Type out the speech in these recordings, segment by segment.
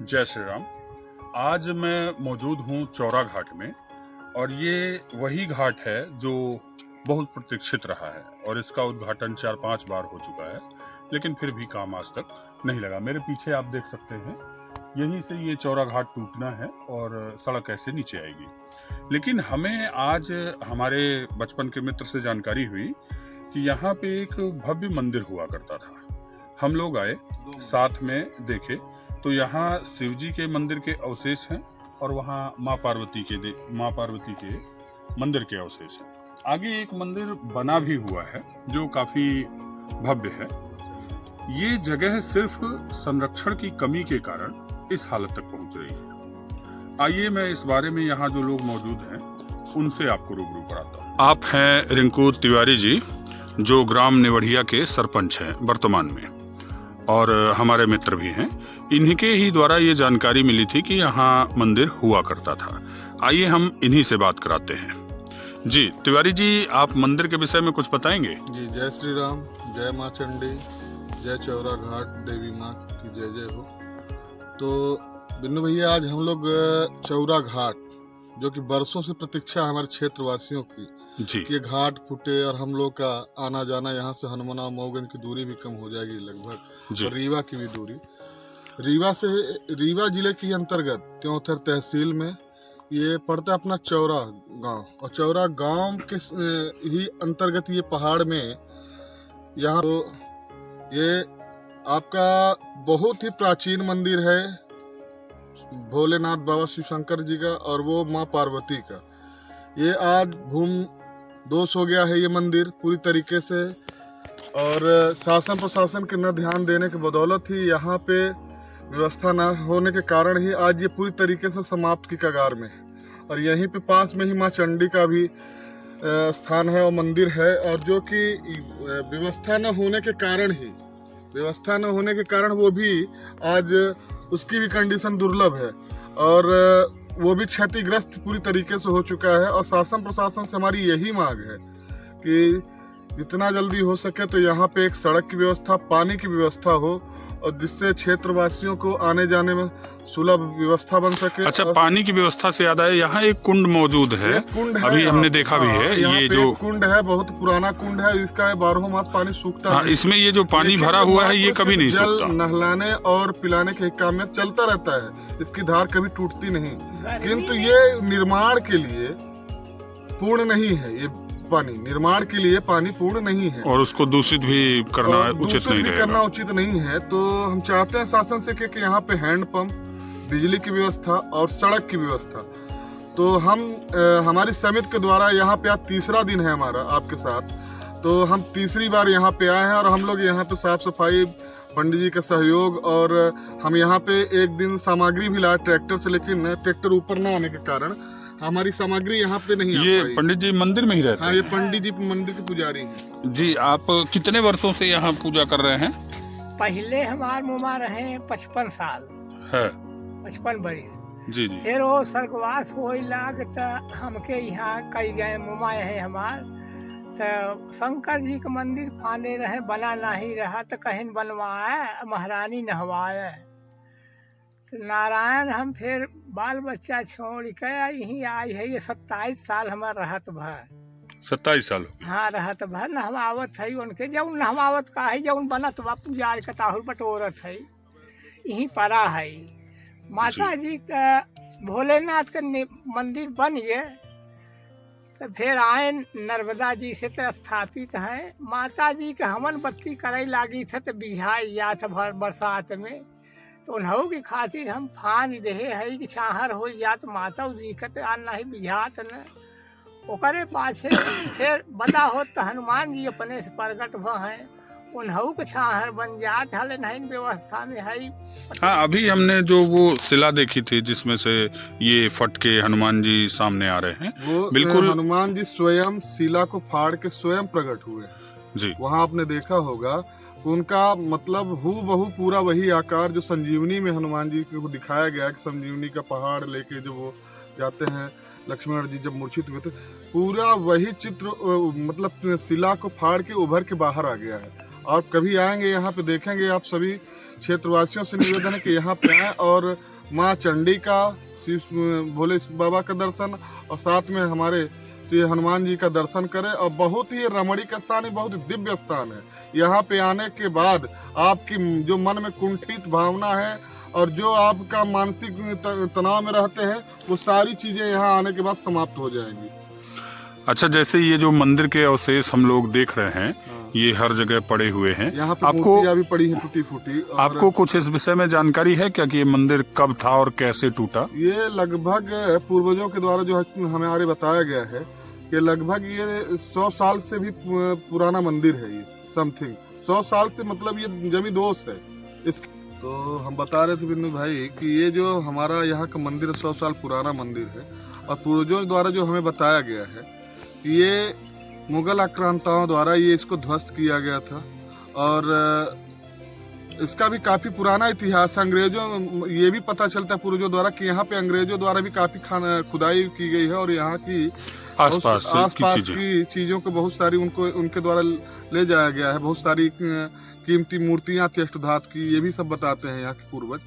जय श्री राम। आज मैं मौजूद हूँ चौरा घाट में और ये वही घाट है जो बहुत प्रतीक्षित रहा है और इसका उद्घाटन 4-5 बार हो चुका है, लेकिन फिर भी काम आज तक नहीं लगा। मेरे पीछे आप देख सकते हैं, यहीं से ये चौरा घाट टूटना है और सड़क ऐसे नीचे आएगी। लेकिन हमें आज हमारे बचपन के मित्र से जानकारी हुई कि यहाँ पे एक भव्य मंदिर हुआ करता था। हम लोग आए, साथ में देखे तो यहाँ शिव जी के मंदिर के अवशेष हैं और वहाँ माँ पार्वती के मंदिर के अवशेष हैं। आगे एक मंदिर बना भी हुआ है जो काफी भव्य है। ये जगह सिर्फ संरक्षण की कमी के कारण इस हालत तक पहुंच रही है। आइए मैं इस बारे में यहाँ जो लोग मौजूद हैं उनसे आपको रूबरू कराता हूँ। आप हैं रिंकू तिवारी जी, जो ग्राम निवढ़िया के सरपंच हैं वर्तमान में, और हमारे मित्र भी हैं। इन्हीं के ही द्वारा ये जानकारी मिली थी कि यहाँ मंदिर हुआ करता था। आइए हम इन्हीं से बात कराते हैं। जी तिवारी जी, आप मंदिर के विषय में कुछ बताएंगे? जी, जय श्री राम, जय माँ चंडी, जय चौरा घाट देवी माँ की जय जय हो। तो बिन्नू भैया, आज हम लोग चौरा घाट, जो कि बरसों से प्रतीक्षा है हमारे क्षेत्रवासियों की जी, कि घाट फूटे और हम लोग का आना जाना, यहाँ से हनुमाना मऊगंज की दूरी भी कम हो जाएगी लगभग, और रीवा की भी दूरी। रीवा जिले के अंतर्गत त्योंथर तहसील में ये पड़ता है अपना चौरा गांव, और चौरा गांव के ही अंतर्गत ये पहाड़ में यहाँ तो ये आपका बहुत ही प्राचीन मंदिर है भोलेनाथ बाबा शिव शंकर जी का और वो माँ पार्वती का। ये आज भूमि दोष हो गया है ये मंदिर पूरी तरीके से, और शासन प्रशासन के न ध्यान देने के बदौलत ही यहाँ पे व्यवस्था न होने के कारण ही आज ये पूरी तरीके से समाप्त की कगार में है। और यहीं पे पास में ही माँ चंडी का भी स्थान है और मंदिर है, और जो कि व्यवस्था न होने के कारण वो भी आज उसकी भी कंडीशन दुर्लभ है और वो भी क्षतिग्रस्त पूरी तरीके से हो चुका है। और शासन प्रशासन से हमारी यही मांग है कि जितना जल्दी हो सके तो यहाँ पे एक सड़क की व्यवस्था, पानी की व्यवस्था हो, और जिससे क्षेत्रवासियों को आने जाने में सुलभ व्यवस्था बन सके। अच्छा, पानी की व्यवस्था से याद आया, यहाँ एक कुंड मौजूद है, अभी हमने देखा भी है। ये जो कुंड है बहुत पुराना कुंड है, इसका 12 मास पानी सूखता है। इसमें ये जो पानी भरा हुआ है ये कभी नहीं सूखता। नहलाने और पिलाने के काम में चलता रहता है, इसकी धार कभी टूटती नहीं। किंतु ये निर्माण के लिए पूर्ण नहीं है, ये पानी निर्माण के लिए पानी पूर्ण नहीं है, और उसको दूषित भी करना उचित नहीं है। तो हम चाहते हैं शासन से कि यहाँ पे हैंडपंप, बिजली की व्यवस्था और सड़क की व्यवस्था। तो हम हमारी समिति के द्वारा यहाँ पे आज तीसरा दिन है हमारा आपके साथ, तो हम तीसरी बार यहाँ पे आए हैं और हम लोग यहाँ पे साफ सफाई, पंडित जी का सहयोग, और हम यहाँ पे एक दिन सामग्री भी लाए ट्रैक्टर से, लेकिन ट्रैक्टर ऊपर न आने के कारण हमारी सामग्री यहाँ पे नहीं आ पाई। ये पंडित जी मंदिर में ही रहते हैं? हाँ, ये पंडित जी मंदिर के पुजारी हैं। जी, आप कितने वर्षों से यहाँ पूजा कर रहे हैं? पहले हमार मुमा रहे 55 साल है, 55 बरिस। जी जी। फिर वो स्वर्गवास हो लाग त हमके यहाँ कई गए मुमा है हमार, तो शंकर जी का मंदिर फाने रहे, बना नहीं रहा तो कहीं बनवाए, महारानी नहवाए। नारायण हम फिर बाल बच्चा छोड़ के यहीं आई है। ये 27 साल हमार रहत भर। 27 साल? हाँ, रहत भर नहवावत है उनके, जब नहवावत का है, जब बनत बा पुजार का ताहुर बटोरत है, यहीं पड़ा है। माता जी का भोलेनाथ का मंदिर बन गए तो फिर आए नर्मदा जी से तो स्थापित है। माता जी के हवन बत्ती करे लागी थे तो बिझाई जात भर बरसात में, तो उन्हों की खातिर हम फान दे है कि छाहर हो जात माता जी का तो आना ही बिझात न। ओकरे पाछे फिर बदा हो तो हनुमान जी अपने से प्रगट भ हैं, उन्हों के छाहर बन जात हल नहीं व्यवस्था में है। हाँ, अभी हमने जो वो शिला देखी थी जिसमें से ये फट के हनुमान जी सामने आ रहे हैं, वो बिल्कुल हनुमान जी स्वयं शिला को फाड़ के स्वयं प्रकट हुए जी। वहाँ आपने देखा होगा उनका मतलब हूबहू पूरा वही आकार जो संजीवनी में हनुमान जी को दिखाया गया कि संजीवनी का पहाड़ लेके जब वो जाते हैं, लक्ष्मण जी जब मूर्छित हुए थे, पूरा वही चित्र मतलब शिला को फाड़ के उभर के बाहर आ गया है। और कभी आएंगे यहाँ पे देखेंगे, आप सभी क्षेत्रवासियों से निवेदन है कि यहाँ पे आए और माँ चंडी का, श्री भोले बाबा का दर्शन और साथ में हमारे श्री हनुमान जी का दर्शन करें। और बहुत ही रमणीक स्थान है, बहुत ही दिव्य स्थान है। यहाँ पे आने के बाद आपकी जो मन में कुंठित भावना है और जो आपका मानसिक तनाव में रहते हैं, वो सारी चीजें यहाँ आने के बाद समाप्त हो जाएंगी। अच्छा, जैसे ये जो मंदिर के अवशेष हम लोग देख रहे हैं, ये हर जगह पड़े हुए हैं, यहाँ पे आपको मूर्तियां भी पड़ी हैं टूटी फूटी। आपको कुछ इस विषय में जानकारी है क्या कि ये मंदिर कब था और कैसे टूटा? ये लगभग पूर्वजों के द्वारा जो हमारे बताया गया है कि लगभग ये 100 साल से भी पुराना मंदिर है। ये समथिंग 100 साल से, मतलब ये जमी दोस्त है इसके। तो हम बता रहे थे बिन्नू भाई कि ये जो हमारा यहाँ का मंदिर 100 साल पुराना मंदिर है और पूर्वजों द्वारा जो हमें बताया गया है कि ये मुगल आक्रांताओं द्वारा ये इसको ध्वस्त किया गया था। और इसका भी काफ़ी पुराना इतिहास है। अंग्रेजों, ये भी पता चलता है पूर्वजों द्वारा कि यहाँ पे अंग्रेजों द्वारा भी काफ़ी खुदाई की गई है और यहाँ की आसपास की चीज़ों को बहुत सारी उनके द्वारा ले जाया गया है। बहुत सारी कीमती मूर्तियाँ थी अष्टधातु की, ये भी सब बताते हैं यहाँ के पूर्वज।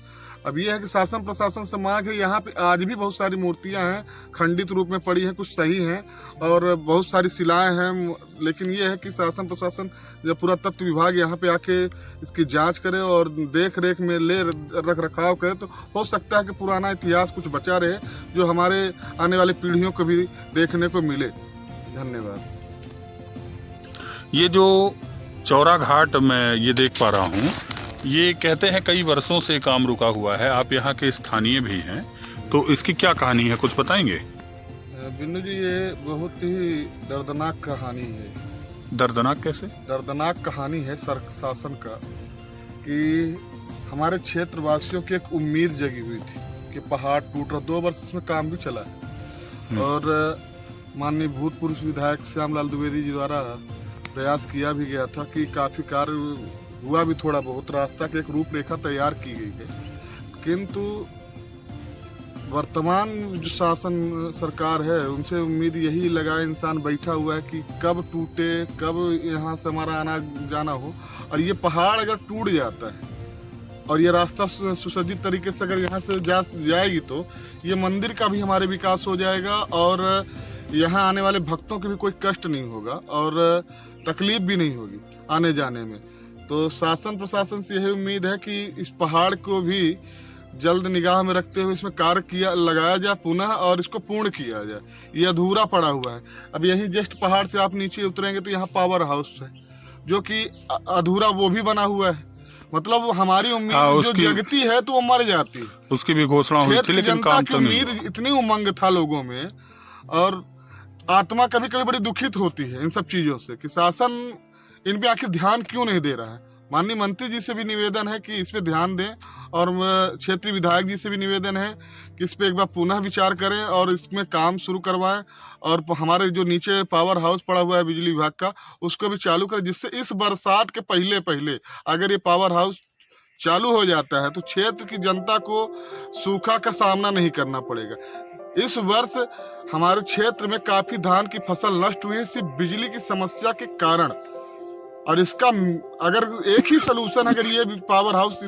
अब ये है कि शासन प्रशासन से मांग है, यहाँ पे आज भी बहुत सारी मूर्तियाँ हैं, खंडित रूप में पड़ी हैं, कुछ सही हैं और बहुत सारी शिलाएं हैं। लेकिन ये है कि शासन प्रशासन जब पुरातत्व विभाग यहाँ पे आके इसकी जांच करे और देख रेख में रख रखाव करे, तो हो सकता है कि पुराना इतिहास कुछ बचा रहे जो हमारे आने वाली पीढ़ियों को भी देखने को मिले। धन्यवाद। ये जो चौरा घाट मैं ये देख पा रहा हूँ, ये कहते हैं कई वर्षों से काम रुका हुआ है। आप यहाँ के स्थानीय भी हैं, तो इसकी क्या कहानी है, कुछ बताएंगे? बिन्नू जी, ये बहुत ही दर्दनाक कहानी है। दर्दनाक कैसे? दर्दनाक कहानी है शासन का कि हमारे क्षेत्रवासियों की एक उम्मीद जगी हुई थी कि पहाड़ टूट रहा। 2 वर्ष इसमें काम भी चला है और माननीय भूतपूर्व विधायक श्यामलाल द्विवेदी जी द्वारा प्रयास किया भी गया था कि काफ़ी कार्य हुआ भी थोड़ा बहुत, रास्ता की एक रूपरेखा तैयार की गई है। किंतु वर्तमान जो शासन सरकार है, उनसे उम्मीद यही लगाए इंसान बैठा हुआ है कि कब टूटे, कब यहाँ से हमारा आना जाना हो। और ये पहाड़ अगर टूट जाता है और ये रास्ता सुसज्जित तरीके से अगर यहाँ से जाएगी, तो ये मंदिर का भी हमारे विकास हो जाएगा और यहाँ आने वाले भक्तों के भी कोई कष्ट नहीं होगा और तकलीफ भी नहीं होगी आने जाने में। तो शासन प्रशासन से यही उम्मीद है कि इस पहाड़ को भी जल्द निगाह में रखते हुए इसमें कार्य लगाया जाए पुनः और इसको पूर्ण किया जाए। ये अधूरा पड़ा हुआ है। अब यहीं जस्ट पहाड़ से आप नीचे उतरेंगे तो यहाँ पावर हाउस है जो कि अधूरा वो भी बना हुआ है। मतलब हमारी उम्मीद जो जगती है तो वो मर जाती है। उसकी भी घोषणा हुई थी, लेकिन काम तो नहीं। उम्मीद इतनी उमंग था लोगों में और आत्मा कभी कभी बड़ी दुखित होती है इन सब चीजों से कि शासन इन पे आखिर ध्यान क्यों नहीं दे रहा है। माननीय मंत्री जी से भी निवेदन है कि इस पे ध्यान दें और क्षेत्रीय विधायक जी से भी निवेदन है कि इस पे एक बार पुनः विचार करें और इसमें काम शुरू करवाएं और हमारे जो नीचे पावर हाउस पड़ा हुआ है बिजली विभाग का, उसको भी चालू करें, जिससे इस बरसात के पहले अगर ये पावर हाउस चालू हो जाता है तो क्षेत्र की जनता को सूखा का सामना नहीं करना पड़ेगा। इस वर्ष हमारे क्षेत्र में काफी धान की फसल नष्ट हुई है सिर्फ बिजली की समस्या के कारण। और इसका अगर एक ही सलूशन, अगर ये पावर हाउस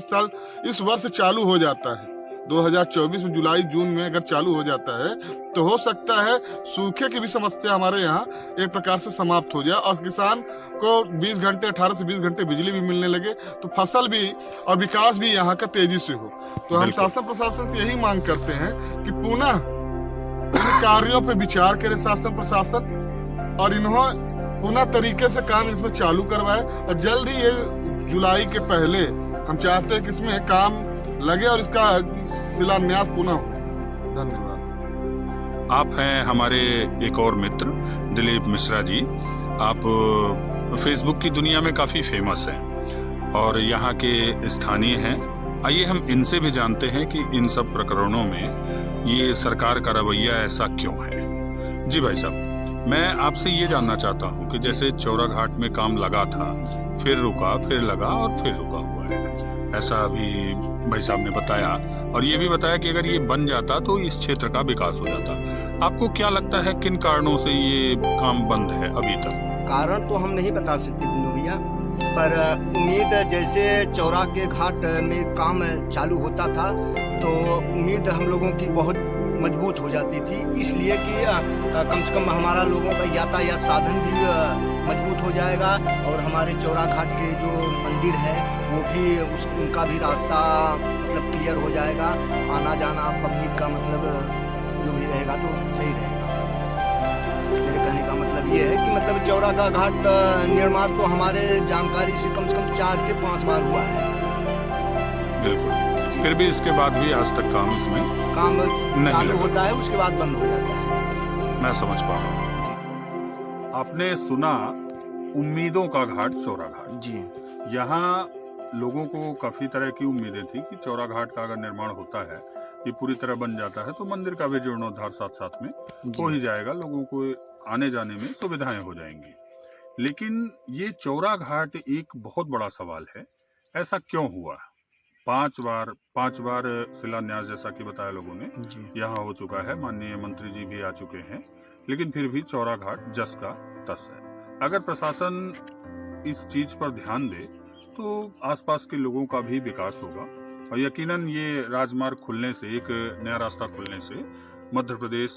इस वर्ष चालू हो जाता है 2024 में जुलाई जून में अगर चालू हो जाता है, तो हो सकता है सूखे की भी समस्या हमारे यहाँ एक प्रकार से समाप्त हो जाए और किसान को 20 घंटे 18 से 20 घंटे बिजली भी मिलने लगे, तो फसल भी और विकास भी यहाँ का तेजी से हो। तो हम शासन प्रशासन से यही मांग करते हैं कि पुनः इन कार्यों पर विचार करे शासन प्रशासन और इन्होंने पुनः तरीके से काम इसमें चालू करवाए और जल्द ही ये जुलाई के पहले हम चाहते हैं कि इसमें काम लगे और इसका शिलान्यास पुनः हो। धन्यवाद। आप हैं हमारे एक और मित्र दिलीप मिश्रा जी। आप फेसबुक की दुनिया में काफ़ी फेमस हैं और यहाँ के स्थानीय हैं। आइए हम इनसे भी जानते हैं कि इन सब प्रकरणों में ये सरकार का रवैया ऐसा क्यों है। जी भाई साहब, मैं आपसे ये जानना चाहता हूँ कि जैसे चौरा घाट में काम लगा था, फिर रुका, फिर लगा और फिर रुका हुआ है, ऐसा अभी भाई साहब ने बताया और ये भी बताया कि अगर ये बन जाता तो इस क्षेत्र का विकास हो जाता। आपको क्या लगता है किन कारणों से ये काम बंद है अभी तक? कारण तो हम नहीं बता सकते बिन्नू भैया, पर उम्मीद जैसे चौरा के घाट में काम चालू होता था तो उम्मीद हम लोगों की बहुत मजबूत हो जाती थी, इसलिए कि कम से कम हमारा लोगों का यातायात साधन भी मजबूत हो जाएगा और हमारे चौरा घाट के जो मंदिर है वो भी उनका भी रास्ता मतलब क्लियर हो जाएगा, आना जाना पब्लिक का मतलब जो भी रहेगा तो सही रहेगा। मेरे कहने का मतलब ये है कि मतलब चौरा का घाट निर्माण तो हमारे जानकारी से कम 4 से 5 बार हुआ है। बिल्कुल, फिर भी इसके बाद भी आज तक काम इसमें काम नहीं चालू लगा। होता है उसके बाद बंद हो जाता है। मैं समझ पा रहा हूँ। आपने सुना उम्मीदों का घाट चौरा घाट। जी यहाँ लोगों को काफी तरह की उम्मीदें थी कि चौरा घाट का अगर निर्माण होता है, ये पूरी तरह बन जाता है तो मंदिर का भी जीर्णोद्धार साथ साथ में हो ही जाएगा, लोगों को आने जाने में सुविधाएं हो जाएंगी। लेकिन ये चौरा घाट एक बहुत बड़ा सवाल है, ऐसा क्यों हुआ? 5 बार शिलान्यास जैसा कि बताया लोगों ने जी यहाँ हो चुका है, माननीय मंत्री जी भी आ चुके हैं, लेकिन फिर भी चौरा घाट जस का तस है। अगर प्रशासन इस चीज पर ध्यान दे तो आसपास के लोगों का भी विकास होगा और यकीनन ये राजमार्ग खुलने से, एक नया रास्ता खुलने से मध्य प्रदेश,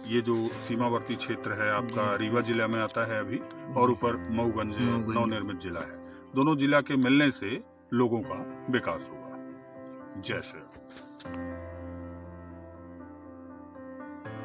ये जो सीमावर्ती क्षेत्र है आपका रीवा जिला में आता है अभी, और ऊपर मऊगंज नवनिर्मित जिला है, दोनों जिला के मिलने से लोगों का विकास होगा। जय श्री राम।